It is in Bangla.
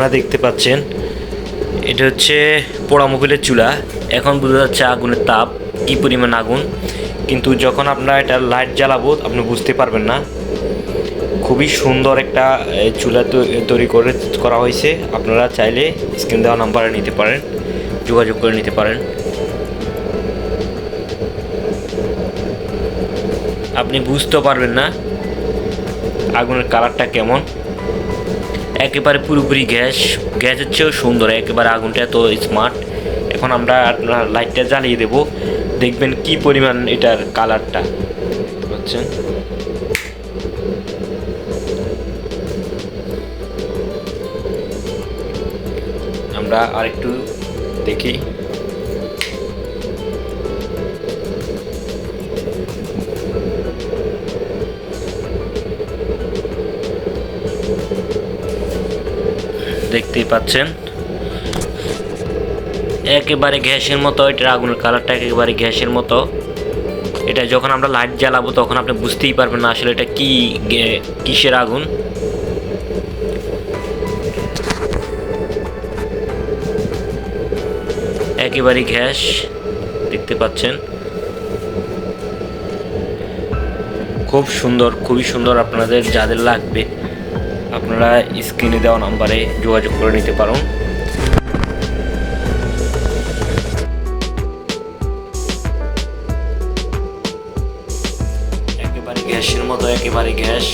আপনারা দেখতে পাচ্ছেন এটা হচ্ছে পোড়ামুখিলের চুলা। এখন বোঝা যাচ্ছে আগুনের তাপ কী পরিমাণ আগুন, কিন্তু যখন আপনারা এটা লাইট জ্বালাবো আপনি বুঝতে পারবেন না। খুবই সুন্দর একটা চুলা তৈরি করা হয়েছে। আপনারা চাইলে স্ক্রিন দেওয়া নাম্বারে নিতে পারেন, যোগাযোগ করে নিতে পারেন। আপনি বুঝতে পারবেন না আগুনের কালারটা কেমন। একেবারে পুরোপুরি গ্যাসের চেয়েও সুন্দর, একেবারে আগুনটা এত স্মার্ট। এখন আমরা আপনার লাইটটা জ্বালিয়ে দেব, দেখবেন কি পরিমাণ এটার কালারটা। দেখতে পাচ্ছেন আমরা আরেকটু দেখি। দেখতেই পাচ্ছেন একেবারে গ্যাসের মতো, এটার আগুনের কালারটা একেবারে গ্যাসের মতো। এটা যখন আমরা লাইট জ্বালাবো তখন আপনি বুঝতেই পারবেন না আসলে এটা কিসের আগুন। একেবারে গ্যাস, দেখতে পাচ্ছেন খুব সুন্দর, খুবই সুন্দর। আপনাদের যাদের লাগবে আপনারা স্ক্রিনে দেওয়া নাম্বারে যোগাযোগ করে নিতে পারেন। একেবারে গ্যাসের মতো, একেবারে গ্যাস।